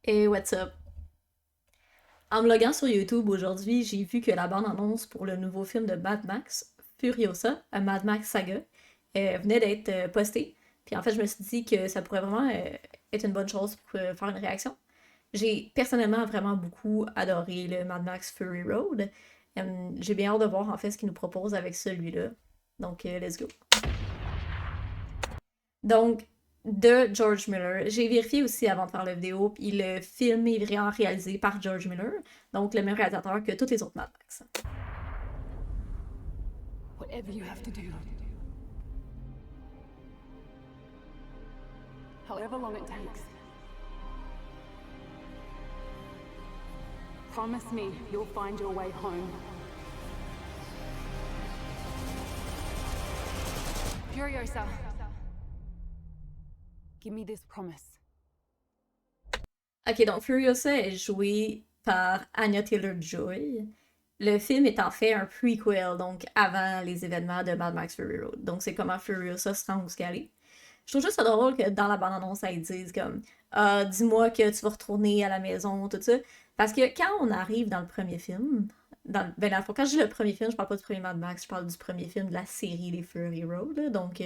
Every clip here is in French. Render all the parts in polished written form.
Et what's up? En me loguant sur YouTube aujourd'hui, j'ai vu que la bande-annonce pour le nouveau film de Mad Max, Furiosa, un Mad Max Saga, venait d'être postée. Puis en fait, je me suis dit que ça pourrait vraiment être une bonne chose pour faire une réaction. J'ai personnellement vraiment beaucoup adoré le Mad Max Fury Road. J'ai bien hâte de voir en fait ce qu'il nous propose avec celui-là. Donc, let's go. Donc, de George Miller. J'ai vérifié aussi avant de faire la vidéo, puis le film est vraiment réalisé par George Miller, donc le même réalisateur que tous les autres Mad Max. Whatever you have to do. However long it takes. Promise me you'll find your way home. Furiosa. Give me this promise. Ok, donc Furiosa est joué par Anya Taylor-Joy. Le film est en fait un prequel, donc avant les événements de Mad Max Fury Road. Donc c'est comment Furiosa se rend où ce qu'elle est. Je trouve juste ça drôle que dans la bande-annonce, ils disent comme ah, dis-moi que tu vas retourner à la maison, tout ça. Parce que quand on arrive dans le premier film, ben dans le fond, quand je dis le premier film, je parle pas du premier Mad Max, je parle du premier film de la série des Fury Road, là, donc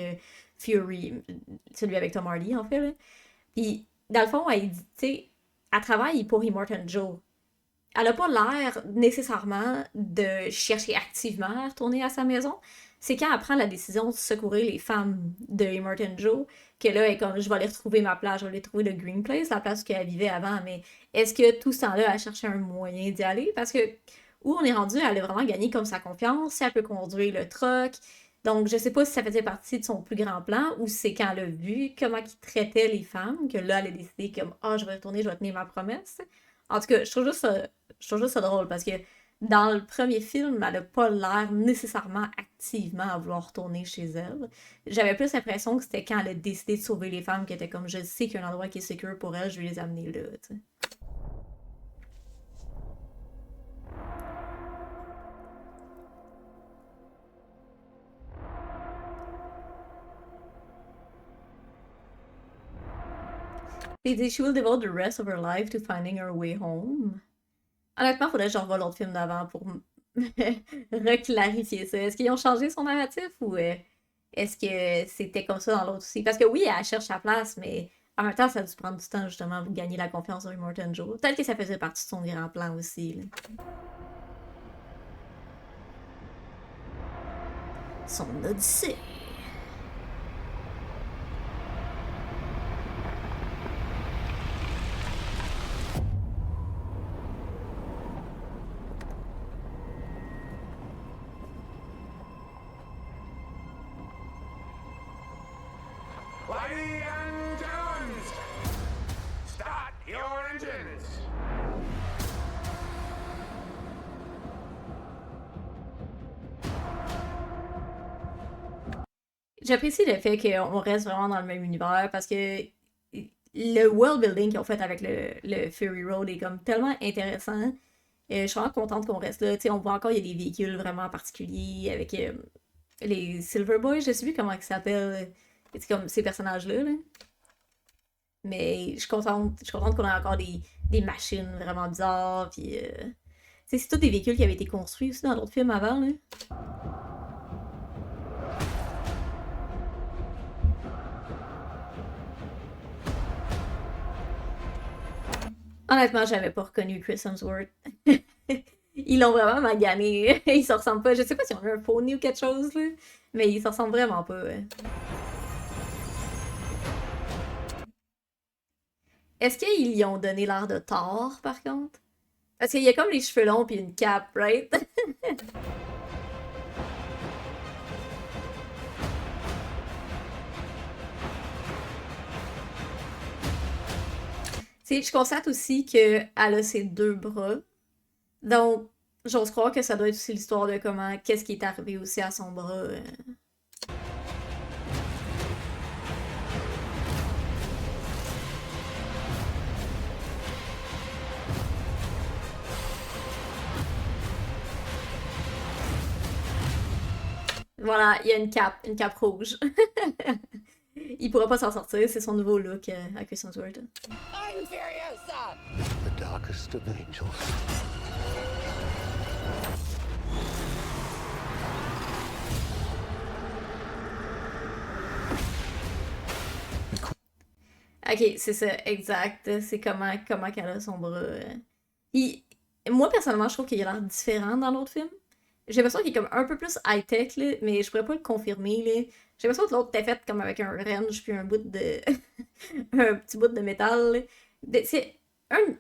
Fury, celui avec Tom Hardy en fait. Là. Puis dans le fond, elle dit, tu sais, elle travaille pour Immortan Joe. Elle a pas l'air nécessairement de chercher activement à retourner à sa maison. C'est quand elle prend la décision de secourir les femmes de Immortan Joe que là, elle est comme, je vais aller retrouver ma place, je vais aller trouver le Green Place, la place qu'elle vivait avant. Mais est-ce que tout ce temps-là, elle cherchait un moyen d'y aller? Parce que où on est rendu, elle a vraiment gagné comme sa confiance, si elle peut conduire le truck. Donc, je sais pas si ça faisait partie de son plus grand plan ou si c'est quand elle a vu comment il traitait les femmes que là, elle a décidé comme, ah, je vais retourner, je vais tenir ma promesse. En tout cas, je trouve juste ça drôle parce que dans le premier film, elle a pas l'air nécessairement activement à vouloir retourner chez elle. J'avais plus l'impression que c'était quand elle a décidé de sauver les femmes qui était comme je sais qu'il y a un endroit qui est secure pour elle, je vais les amener là, tu sais. She will devote the rest of her life to finding her way home. Honnêtement, faudrait que je revoie l'autre film d'avant pour reclarifier ça. Est-ce qu'ils ont changé son narratif ou est-ce que c'était comme ça dans l'autre aussi? Parce que oui, elle cherche sa place, mais en même temps, ça a dû prendre du temps justement pour gagner la confiance de Immortan Joe. Peut-être que ça faisait partie de son grand plan aussi. Là. Son odyssée. Ladies and gentlemen, start your engines. J'apprécie le fait qu'on reste vraiment dans le même univers parce que le world building qu'ils ont fait avec le Fury Road est comme tellement intéressant. Je suis vraiment contente qu'on reste là. T'sais, on voit encore, il y a des véhicules vraiment particuliers avec les Silver Boys, je sais plus comment ils s'appellent. C'est comme ces personnages-là. Là. Mais je suis contente qu'on ait encore des machines vraiment bizarres. Puis, c'est tous des véhicules qui avaient été construits aussi dans d'autres films avant. Là. Honnêtement, j'avais pas reconnu Chris Hemsworth. Ils l'ont vraiment magané. Ils se ressemblent pas. Je sais pas si on a un pony ou quelque chose, là. Mais ils se ressemblent vraiment pas. Ouais. Est-ce qu'ils y ont donné l'air de Thor, par contre? Parce qu'il y a comme les cheveux longs puis une cape, right? Tu sais, je constate aussi qu'elle a ses deux bras. Donc, j'ose croire que ça doit être aussi l'histoire de comment, qu'est-ce qui est arrivé aussi à son bras. Voilà, il y a une cape rouge. Il pourra pas s'en sortir, c'est son nouveau look à Chris Hemsworth. I'm furious. The darkest of angels. Ok, c'est ça, exact. C'est comment qu'elle a son bras. Puis, moi, personnellement, je trouve qu'il a l'air différent dans l'autre film. J'ai l'impression qu'il est comme un peu plus high-tech, là, mais je pourrais pas le confirmer, là. J'ai l'impression que l'autre était fait comme avec un wrench puis un bout de... un petit bout de métal, là. C'est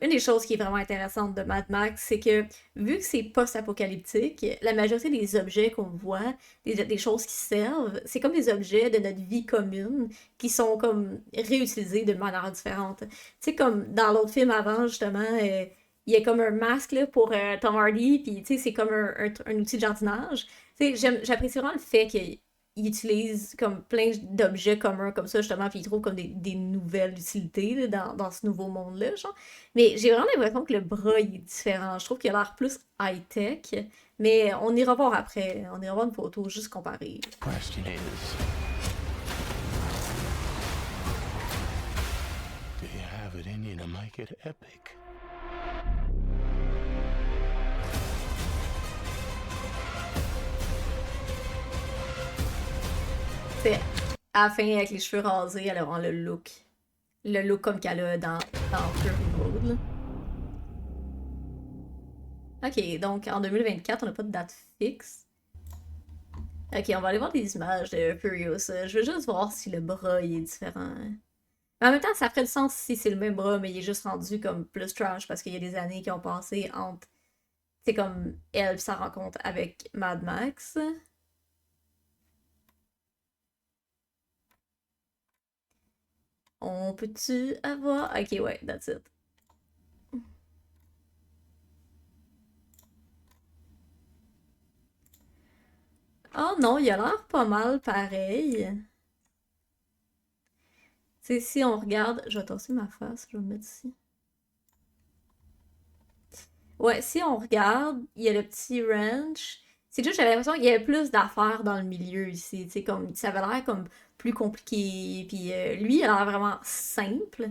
une des choses qui est vraiment intéressante de Mad Max, c'est que vu que c'est post-apocalyptique, la majorité des objets qu'on voit, des choses qui servent, c'est comme des objets de notre vie commune qui sont comme réutilisés de manière différente. Tu sais, comme dans l'autre film avant, justement, il y a comme un masque là, pour Tom Hardy, puis tu sais, c'est comme un outil de jardinage. Tu sais, j'apprécie vraiment le fait qu'il utilise comme plein d'objets communs comme ça, justement, puis il trouve comme des nouvelles utilités là, dans ce nouveau monde-là, genre. Mais j'ai vraiment l'impression que le bras, il est différent. Je trouve qu'il a l'air plus high-tech, mais on ira voir après. On ira voir une photo, juste comparer. Question is, do you have it in you to make it epic? C'est à la fin, avec les cheveux rasés, elle a vraiment le look. Le look comme qu'elle a dans Fury Road, là. Ok, donc en 2024, on n'a pas de date fixe. Ok, on va aller voir des images de Furiosa. Je veux juste voir si le bras il est différent. Mais en même temps, ça ferait le sens si c'est le même bras, mais il est juste rendu comme plus trash parce qu'il y a des années qui ont passé entre. C'est comme elle pis sa rencontre avec Mad Max. On peut-tu avoir. Ok, ouais, that's it. Oh non, il a l'air pas mal pareil. Tu sais, si on regarde. Je vais tasser ma face, je vais me mettre ici. Ouais, si on regarde, il y a le petit ranch. C'est juste, j'avais l'impression qu'il y avait plus d'affaires dans le milieu ici. Tu sais, comme, ça avait l'air comme plus compliqué. Puis lui, il a l'air vraiment simple.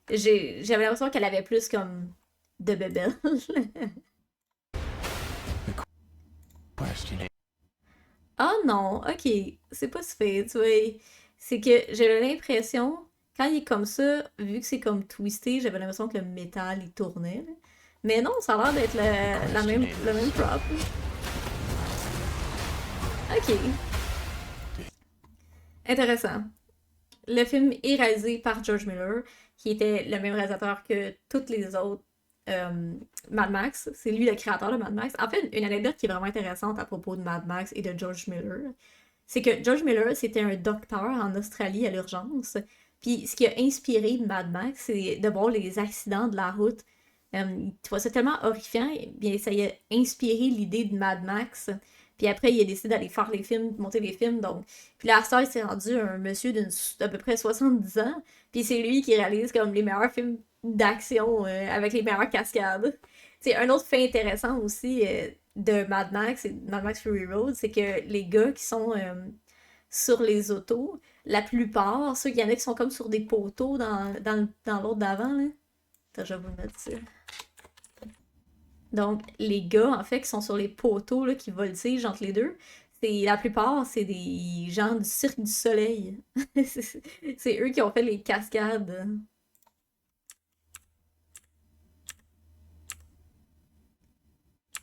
J'avais l'impression qu'elle avait plus comme de bébelle. Question is, Ah non, ok, c'est pas si fait, tu vois. C'est que j'avais l'impression, quand il est comme ça, vu que c'est comme twisté, j'avais l'impression que le métal il tournait, là. Mais non, ça a l'air d'être le même prop. Ok, intéressant. Le film est réalisé par George Miller, qui était le même réalisateur que tous les autres Mad Max. C'est lui le créateur de Mad Max. En fait, une anecdote qui est vraiment intéressante à propos de Mad Max et de George Miller, c'est que George Miller, c'était un docteur en Australie à l'urgence. Puis ce qui a inspiré Mad Max, c'est de voir les accidents de la route. Tu vois, c'est tellement horrifiant, bien ça y a inspiré l'idée de Mad Max. Puis après, il a décidé d'aller faire les films, monter les films. Donc, puis là, à cette heure, il s'est rendu un monsieur d'à peu près 70 ans. Puis c'est lui qui réalise comme les meilleurs films d'action avec les meilleures cascades. C'est un autre fait intéressant aussi de Mad Max et de Mad Max Fury Road, c'est que les gars qui sont sur les autos, la plupart, ceux, il y en a qui sont comme sur des poteaux dans l'autre d'avant, là. Attends, je vais vous le mettre ça. Donc, les gars, en fait, qui sont sur les poteaux, là, qui voltigent entre les deux, la plupart, c'est des gens du Cirque du Soleil. C'est eux qui ont fait les cascades.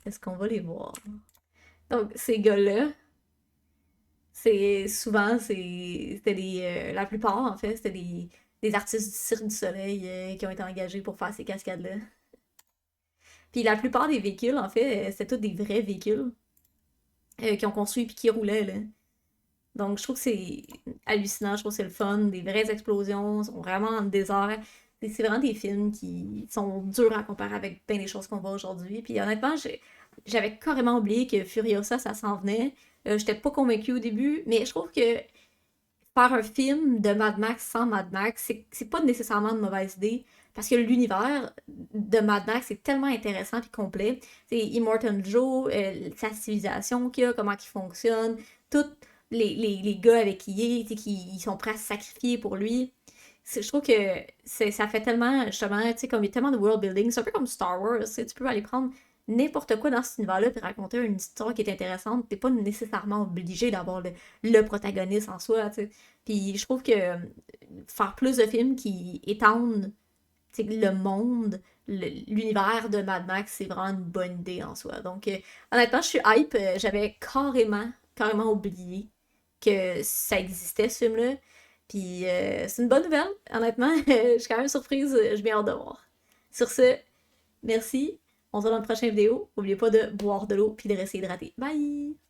Est-ce qu'on va les voir? Donc, ces gars-là, c'était la plupart, en fait, c'était des artistes du Cirque du Soleil qui ont été engagés pour faire ces cascades-là. Puis la plupart des véhicules, en fait, c'était tous des vrais véhicules qui ont construit puis qui roulaient, là. Donc, je trouve que c'est hallucinant, je trouve que c'est le fun, des vraies explosions, sont vraiment dans le désert. C'est vraiment des films qui sont durs à comparer avec bien des choses qu'on voit aujourd'hui. Puis honnêtement, j'avais carrément oublié que Furiosa, ça s'en venait. J'étais pas convaincue au début, mais je trouve que faire un film de Mad Max sans Mad Max, c'est pas nécessairement une mauvaise idée. Parce que l'univers de Mad Max est tellement intéressant et complet. C'est Immortan Joe, sa civilisation qu'il a, comment il fonctionne, tous les gars avec qui il est, qui ils sont prêts à se sacrifier pour lui. je trouve que ça fait tellement, justement, tu sais, comme il y a tellement de world building, c'est un peu comme Star Wars, tu sais, tu peux aller prendre n'importe quoi dans cet univers-là et raconter une histoire qui est intéressante. T'es pas nécessairement obligé d'avoir le protagoniste en soi, tu sais. Puis je trouve que faire plus de films qui étendent tu sais, le monde, l'univers de Mad Max, c'est vraiment une bonne idée en soi. Donc, honnêtement, je suis hype. J'avais carrément oublié que ça existait, ce film-là. Puis, c'est une bonne nouvelle, honnêtement. Je suis quand même surprise. Je viens hâte de voir. Sur ce, merci. On se voit dans la prochaine vidéo. N'oubliez pas de boire de l'eau puis de rester hydraté. Bye!